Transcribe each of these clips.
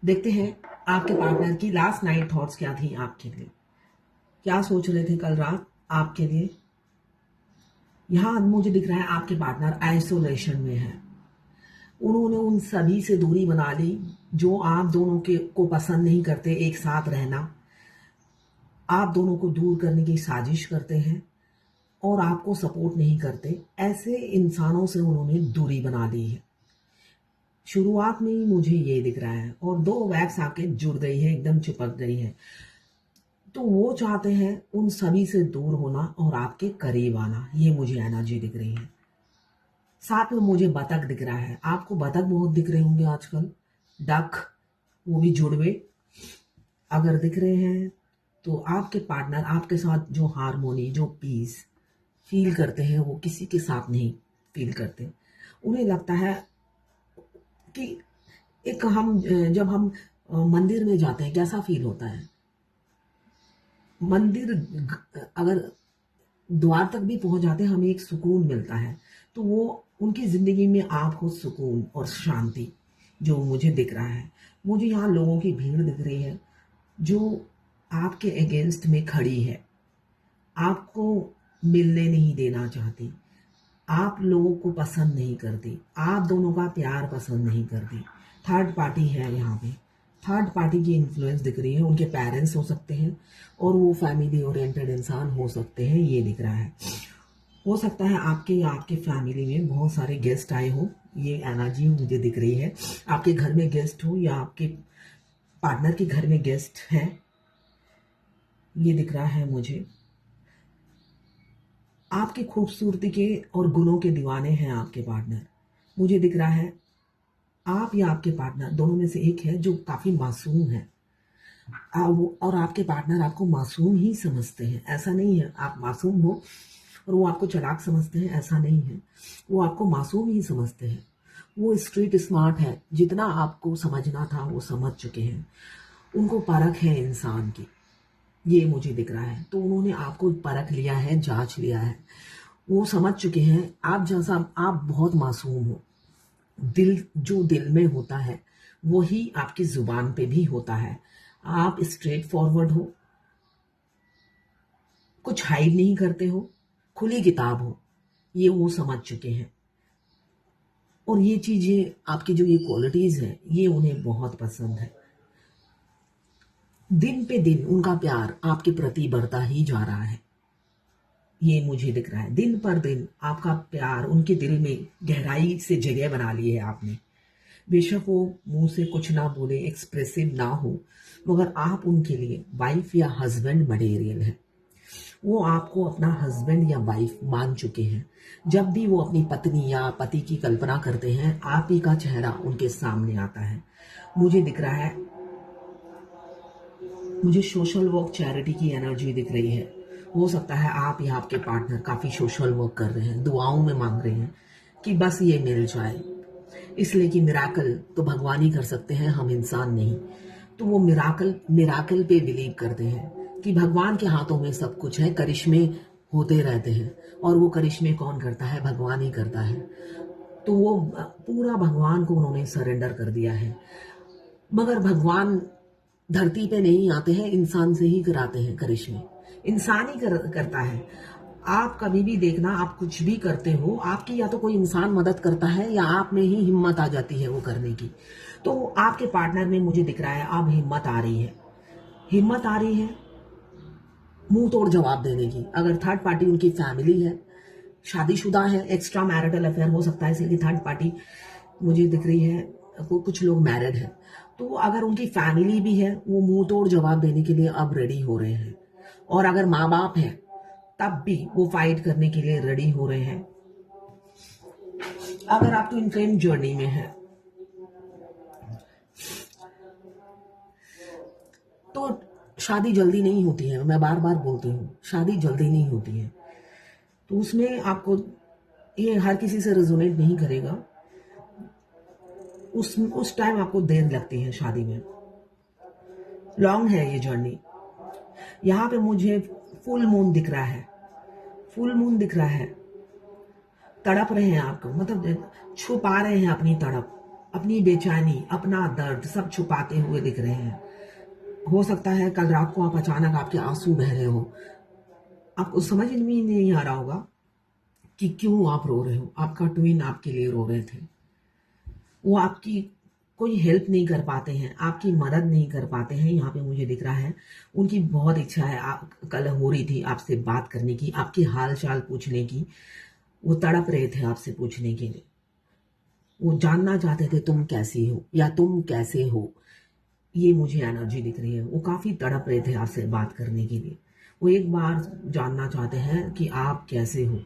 देखते हैं आपके पार्टनर की लास्ट नाइट थॉट्स क्या थी आपके लिए, क्या सोच रहे थे कल रात आपके लिए। यहाँ मुझे दिख रहा है आपके पार्टनर आइसोलेशन में है। उन्होंने उन सभी से दूरी बना ली जो आप दोनों के को पसंद नहीं करते। एक साथ रहना, आप दोनों को दूर करने की साजिश करते हैं और आपको सपोर्ट नहीं करते। ऐसे इंसानों से उन्होंने दूरी बना ली है। शुरुआत में ही मुझे ये दिख रहा है और दो वैक्स आके जुड़ गई है, एकदम चिपक गई है। तो वो चाहते हैं उन सभी से दूर होना और आपके करीब आना। ये मुझे एनर्जी दिख रही है। साथ में मुझे बतख दिख रहा है। आपको बतख बहुत दिख रहे होंगे आजकल, डक, वो भी जुड़वे अगर दिख रहे हैं तो आपके पार्टनर आपके साथ जो हारमोनी, जो पीस फील करते हैं वो किसी के साथ नहीं फील करते। उन्हें लगता है कि एक हम जब हम मंदिर में जाते हैं कैसा फील होता है। मंदिर अगर द्वार तक भी पहुंच जाते हैं हमें एक सुकून मिलता है। तो वो उनकी जिंदगी में आपको सुकून और शांति जो मुझे दिख रहा है। मुझे यहाँ लोगों की भीड़ दिख रही है जो आपके अगेंस्ट में खड़ी है, आपको मिलने नहीं देना चाहती, आप लोगों को पसंद नहीं करती, आप दोनों का प्यार पसंद नहीं करती। थर्ड पार्टी है यहाँ पे। थर्ड पार्टी की इन्फ्लुएंस दिख रही है। उनके पेरेंट्स हो सकते हैं और वो फैमिली ओरिएंटेड इंसान हो सकते हैं, ये दिख रहा है। हो सकता है आपके या आपके फैमिली में बहुत सारे गेस्ट आए हो, ये एनर्जी मुझे दिख रही है। आपके घर में गेस्ट हो या आपके पार्टनर के घर में गेस्ट है, ये दिख रहा है मुझे। आपकी खूबसूरती के और गुणों के दीवाने हैं आपके पार्टनर। मुझे दिख रहा है आप या आपके पार्टनर दोनों में से एक है जो काफी मासूम है। और आपके पार्टनर आपको मासूम ही समझते हैं। ऐसा नहीं है आप मासूम हो और वो आपको चालाक समझते हैं, ऐसा नहीं है। वो आपको मासूम ही समझते हैं। वो स्ट्रीट स्मार्ट है, जितना आपको समझना था वो समझ चुके हैं। उनको परख है इंसान की, ये मुझे दिख रहा है। तो उन्होंने आपको परख लिया है, जांच लिया है। वो समझ चुके हैं आप जैसा आप बहुत मासूम हो। दिल जो दिल में होता है वही आपकी जुबान पे भी होता है। आप स्ट्रेट फॉरवर्ड हो, कुछ हाइड नहीं करते हो, खुली किताब हो, ये वो समझ चुके हैं। और ये चीजें आपकी जो ये क्वालिटीज हैं ये उन्हें बहुत पसंद है। दिन पे दिन उनका प्यार आपके प्रति बढ़ता ही जा रहा है, ये मुझे दिख रहा है। दिन पर दिन आपका प्यार उनके दिल में गहराई से जगह बना ली है आपने। बेशक वो मुंह से कुछ ना बोले, एक्सप्रेसिव ना हो, मगर आप उनके लिए वाइफ या हस्बैंड मटेरियल है। वो आपको अपना हस्बैंड या वाइफ मान चुके हैं। जब भी वो अपनी पत्नी या पति की कल्पना करते हैं आप ही का चेहरा उनके सामने आता है। मुझे दिख रहा है, मुझे सोशल वर्क, चैरिटी की एनर्जी दिख रही है। हो सकता है आप या आपके पार्टनर काफी सोशल वर्क कर रहे हैं, दुआओं में मांग रहे हैं कि बस ये मिल जाए। इसलिए कि मिराकल तो भगवान ही कर सकते हैं, हम इंसान नहीं। तो वो मिराकल पे बिलीव करते हैं कि भगवान के हाथों में सब कुछ है, करिश्मे होते रहते हैं। और वो करिश्मे कौन करता है? भगवान ही करता है। तो वो पूरा भगवान को उन्होंने सरेंडर कर दिया है। मगर भगवान धरती पे नहीं आते हैं, इंसान से ही कराते हैं करिश्मे। इंसान ही करता है। आप कभी भी देखना, आप कुछ भी करते हो, आपकी या तो कोई इंसान मदद करता है या आप में ही हिम्मत आ जाती है वो करने की। तो आपके पार्टनर में मुझे दिख रहा है अब हिम्मत आ रही है, हिम्मत आ रही है मुंह तोड़ जवाब देने की। अगर थर्ड पार्टी उनकी फैमिली है, शादीशुदा है, एक्स्ट्रा मैरिटल अफेयर हो सकता है, इसलिए थर्ड पार्टी मुझे दिख रही है। कुछ लोग मैरिड हैं, तो अगर उनकी फैमिली भी है वो मुंह तोड़ जवाब देने के लिए अब रेडी हो रहे हैं। और अगर माँ बाप है तब भी वो फाइट करने के लिए रेडी हो रहे हैं। अगर आप तो इनफ्लेम जर्नी में है तो शादी जल्दी नहीं होती है। मैं बार बार बोलती हूँ शादी जल्दी नहीं होती है। तो उसमें आपको, ये हर किसी से रेजोनेट नहीं करेगा। उस टाइम आपको देर लगती है शादी में। लॉन्ग है ये जर्नी। यहाँ पे मुझे फुल मून दिख रहा है, फुल मून दिख रहा है। तड़प रहे हैं आपको, मतलब छुपा रहे हैं अपनी तड़प, अपनी बेचैनी, अपना दर्द सब छुपाते हुए दिख रहे हैं। हो सकता है कल रात को आप अचानक आपके आंसू बह रहे हो। आपको समझ में ही नहीं आ रहा होगा कि क्यों आप रो रहे हो। आपका ट्विन आपके लिए रो रहे थे। वो आपकी कोई हेल्प नहीं कर पाते हैं, आपकी मदद नहीं कर पाते हैं। यहाँ पे मुझे दिख रहा है उनकी बहुत इच्छा है, आप कल हो रही थी आपसे बात करने की, आपकी हाल चाल पूछने की। वो तड़प रहे थे आपसे पूछने के लिए। वो जानना चाहते थे तुम कैसी हो या तुम कैसे हो। ये मुझे एनर्जी दिख रही है। वो काफ़ी तड़प रहे थे आपसे बात करने के लिए। वो एक बार जानना चाहते हैं कि आप कैसे हो।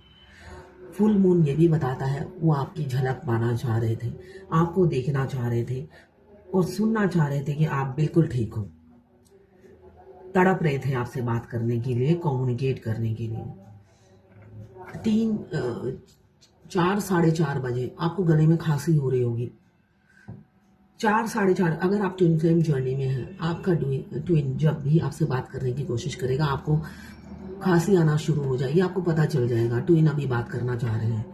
फुल मून ये भी बताता है वो आपकी झलक पाना चाह रहे थे, आपको देखना चाह रहे थे और सुनना चाह रहे थे कि आप बिल्कुल ठीक हो। तड़प रहे थे आपसे बात करने के लिए, कम्युनिकेट करने के लिए। 4 साढ़े 4 बजे आपको गले में खांसी हो रही होगी। 4 साढ़े 4 अगर आप ट्विन फ्लेम जर्नी में हैं, आपका ट्विन जब भी आपसे बात करने की कोशिश करेगा आपको खांसी आना शुरू हो जाएगी। आपको पता चल जाएगा ट्विन अभी बात करना चाह रहे हैं।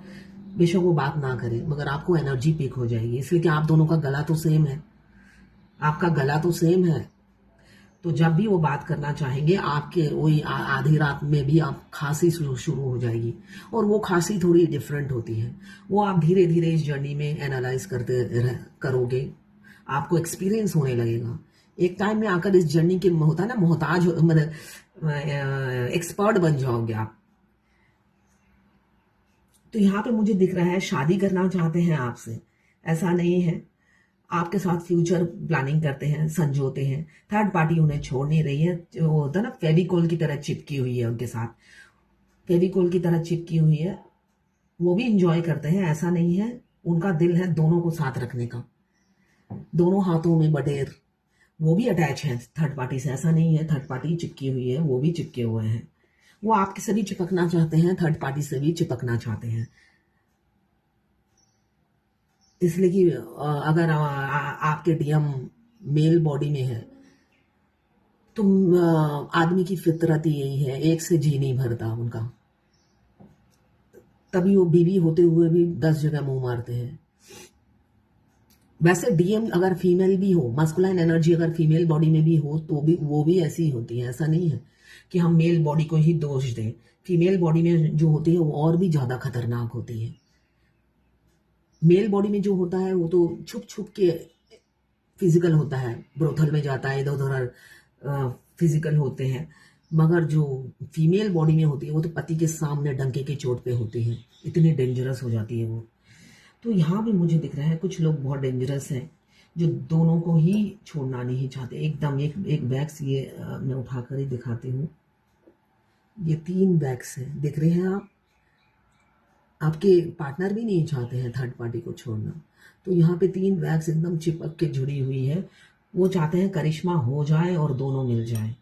बेशक वो बात ना करे मगर आपको एनर्जी पिक हो जाएगी, इसलिए कि आप दोनों का गला तो सेम है। आपका गला तो सेम है, तो जब भी वो बात करना चाहेंगे आपके वही आधी रात में भी आप खांसी शुरू हो जाएगी। और वो खांसी थोड़ी डिफरेंट होती है। वो आप धीरे धीरे इस जर्नी में एनालाइज करोगे, आपको एक्सपीरियंस होने लगेगा। एक टाइम में आकर इस जर्नी के होता है ना मोहताज, मतलब एक्सपर्ट बन जाओगे आप। तो यहाँ पे मुझे दिख रहा है शादी करना चाहते हैं आपसे, ऐसा नहीं है। आपके साथ फ्यूचर प्लानिंग करते हैं, संजोते हैं। थर्ड पार्टी उन्हें छोड़ नहीं रही है। जो होता है ना फेविकोल की तरह चिपकी हुई है उनके साथ, फेविकोल की तरह चिपकी हुई है। वो भी इंजॉय करते हैं, ऐसा नहीं है। उनका दिल है दोनों को साथ रखने का, दोनों हाथों में बटेर। वो भी अटैच है थर्ड पार्टी से, ऐसा नहीं है थर्ड पार्टी चिपकी हुई है, वो भी चिपके हुए हैं। वो आपके से भी चिपकना चाहते हैं, थर्ड पार्टी से भी चिपकना चाहते हैं। इसलिए कि अगर आपके डीएम मेल बॉडी में है तो आदमी की फितरत ही यही है, एक से जी नहीं भरता उनका। तभी वो बीवी होते हुए भी 10 जगह मुंह मारते हैं। वैसे डीएम अगर फीमेल भी हो, मस्कुलाइन एनर्जी अगर फीमेल बॉडी में भी हो तो भी वो भी ऐसी ही होती है। ऐसा नहीं है कि हम मेल बॉडी को ही दोष दें। फीमेल बॉडी में जो होती है वो और भी ज्यादा खतरनाक होती है। मेल बॉडी में जो होता है वो तो छुप छुप के फिजिकल होता है, ब्रोथल में जाता है, इधर उधर फिजिकल होते हैं। मगर जो फीमेल बॉडी में होती है वो तो पति के सामने डंके के चोट पे होती है, इतनी डेंजरस हो जाती है वो। तो यहाँ भी मुझे दिख रहा है कुछ लोग बहुत डेंजरस हैं जो दोनों को ही छोड़ना नहीं चाहते एकदम। एक बैग्स ये मैं उठाकर ही दिखाती हूँ। ये 3 बैग्स हैं, दिख रहे हैं आप। आपके पार्टनर भी नहीं चाहते हैं थर्ड पार्टी को छोड़ना। तो यहाँ पे 3 बैग्स एकदम चिपक के जुड़ी हुई है। वो चाहते हैं करिश्मा हो जाए और दोनों मिल जाए।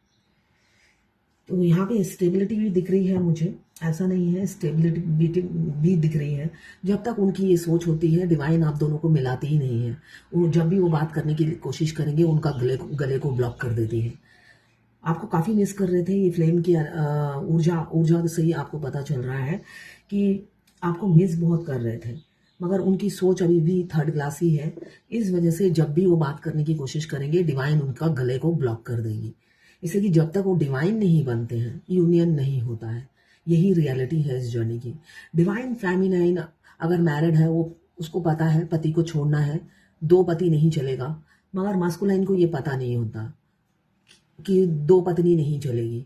तो यहाँ पे स्टेबिलिटी भी दिख रही है मुझे, ऐसा नहीं है, स्टेबिलिटी भी दिख रही है। जब तक उनकी ये सोच होती है डिवाइन आप दोनों को मिलाती ही नहीं है। वो जब भी वो बात करने की कोशिश करेंगे उनका गले को ब्लॉक कर देती है। आपको काफ़ी मिस कर रहे थे। ये फ्लेम की ऊर्जा से ही आपको पता चल रहा है कि आपको मिस बहुत कर रहे थे, मगर उनकी सोच अभी भी थर्ड क्लास ही है। इस वजह से जब भी वो बात करने की कोशिश करेंगे डिवाइन उनका गले को ब्लॉक कर देगी। इसलिए कि जब तक वो डिवाइन नहीं बनते हैं यूनियन नहीं होता है। यही रियलिटी है इस जर्नी की। डिवाइन फेमिनाइन अगर मैरिड है वो उसको पता है पति को छोड़ना है, 2 पति नहीं चलेगा। मगर मास्कुलाइन को ये पता नहीं होता कि 2 पत्नी नहीं चलेगी।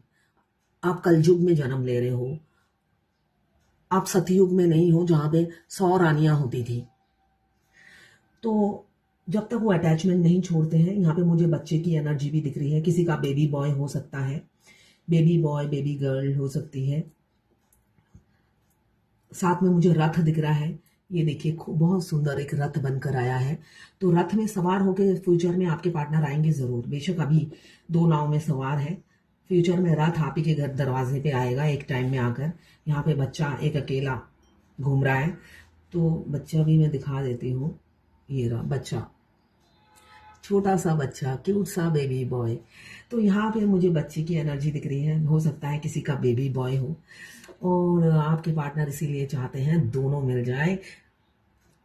आप कलयुग में जन्म ले रहे हो, आप सतयुग में नहीं हो जहां पे 100 रानियां होती थी। तो जब तक वो अटैचमेंट नहीं छोड़ते हैं, यहाँ पे मुझे बच्चे की एनर्जी भी दिख रही है। किसी का बेबी बॉय हो सकता है, बेबी बॉय बेबी गर्ल हो सकती है। साथ में मुझे रथ दिख रहा है। ये देखिए बहुत सुंदर एक रथ बनकर आया है। तो रथ में सवार होकर फ्यूचर में आपके पार्टनर आएंगे जरूर। बेशक अभी 2 नाव में सवार है, फ्यूचर में रथ आप ही के घर दरवाजे पे आएगा एक टाइम में आकर। यहाँ पे बच्चा एक अकेला घूम रहा है, तो बच्चा भी मैं दिखा देती हूँ। ये रहा बच्चा, छोटा सा बच्चा, क्यूट सा बेबी बॉय। तो यहाँ पे मुझे बच्चे की एनर्जी दिख रही है। हो सकता है किसी का बेबी बॉय हो और आपके पार्टनर इसीलिए चाहते हैं दोनों मिल जाए।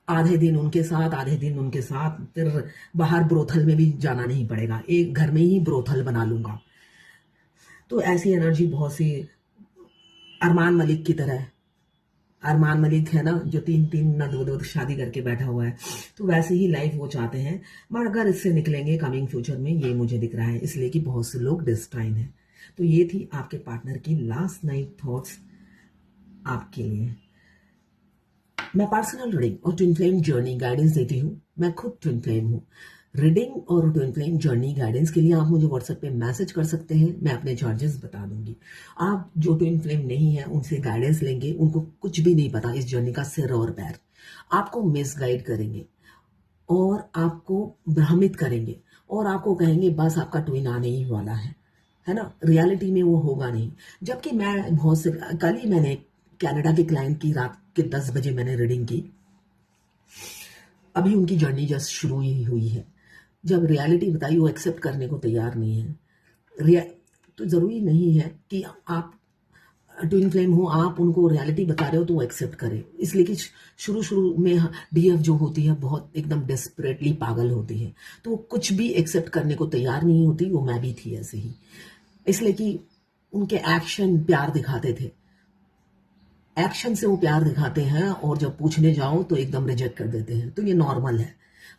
आधे दिन उनके साथ, आधे दिन उनके साथ, फिर बाहर ब्रोथल में भी जाना नहीं पड़ेगा, एक घर में ही ब्रोथल बना लूंगा। तो ऐसी एनर्जी बहुत सी अरमान मलिक की तरह है। अरमान मलिक है ना, जो 3-3 ना 2-2 शादी करके बैठा हुआ है, तो वैसे ही लाइफ वो चाहते हैं। मगर अगर इससे निकलेंगे कमिंग फ्यूचर में, ये मुझे दिख रहा है, इसलिए कि बहुत से लोग डिस्ट्राइन हैं। तो ये थी आपके पार्टनर की लास्ट नाइट थॉट्स आपके लिए। मैं पर्सनल रीडिंग और ट्विन फ्लेम जर्नी गाइडेंस देती हूँ। मैं खुद ट्विन फ्लेम हूँ। रीडिंग और ट्विन फ्लेम जर्नी गाइडेंस के लिए आप मुझे व्हाट्सएप पे मैसेज कर सकते हैं, मैं अपने चार्जेस बता दूंगी। आप जो ट्विन फ्लेम नहीं है उनसे गाइडेंस लेंगे, उनको कुछ भी नहीं पता इस जर्नी का सिर और पैर, आपको मिस गाइड करेंगे और आपको भ्रमित करेंगे और आपको कहेंगे बस आपका ट्विन आने ही वाला है ना। रियलिटी में वो होगा नहीं। जबकि मैं बहुत से, कल ही मैंने कनाडा के क्लाइंट की रात के 10 बजे मैंने रीडिंग की। अभी उनकी जर्नी जस्ट शुरू ही हुई है। जब रियलिटी बताई वो एक्सेप्ट करने को तैयार नहीं है। तो ज़रूरी नहीं है कि आप ट्विन फ्लेम हो, आप उनको रियलिटी बता रहे हो तो वो एक्सेप्ट करे, इसलिए कि शुरू में डीएफ जो होती है बहुत एकदम डेस्परेटली पागल होती है, तो वो कुछ भी एक्सेप्ट करने को तैयार नहीं होती। वो मैं भी थी ऐसे ही, इसलिए कि उनके एक्शन प्यार दिखाते थे। एक्शन से वो प्यार दिखाते हैं और जब पूछने जाओ तो एकदम रिजेक्ट कर देते हैं। तो ये नॉर्मल है।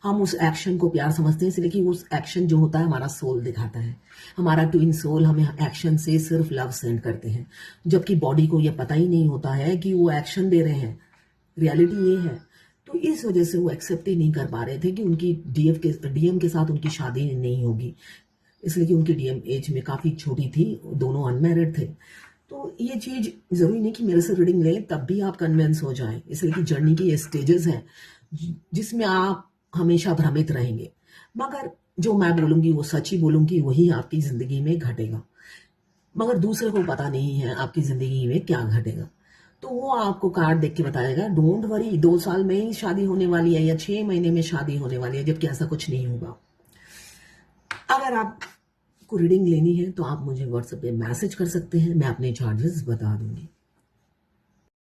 हम उस एक्शन को प्यार समझते हैं, इसलिए कि उस एक्शन जो होता है हमारा सोल दिखाता है। हमारा ट्विन सोल हमें एक्शन से सिर्फ लव सेंड करते हैं, जबकि बॉडी को ये पता ही नहीं होता है कि वो एक्शन दे रहे हैं। रियलिटी ये है। तो इस वजह से वो एक्सेप्ट ही नहीं कर पा रहे थे कि उनकी डीएम के साथ उनकी शादी नहीं होगी, इसलिए कि उनकी डीएम एज में काफ़ी छोटी थी, दोनों अनमैरिड थे। तो ये चीज़ ज़रूरी नहीं कि मेरे से रीडिंग लें तब भी आप कन्विंस हो जाएं, इसलिए कि जर्नी की ये स्टेजेस हैं जिसमें आप हमेशा भ्रमित रहेंगे। मगर जो मैं बोलूँगी वो सच ही बोलूँगी, वही आपकी ज़िंदगी में घटेगा। मगर दूसरे को पता नहीं है आपकी ज़िंदगी में क्या घटेगा, तो वो आपको कार्ड देख के बताएगा डोंट वरी, 2 साल में ही शादी होने वाली है या 6 महीने में शादी होने वाली है, जबकि ऐसा कुछ नहीं होगा। अगर आपको रीडिंग लेनी है तो आप मुझे व्हाट्सएप पे मैसेज कर सकते हैं, मैं अपने चार्जेस बता दूंगी।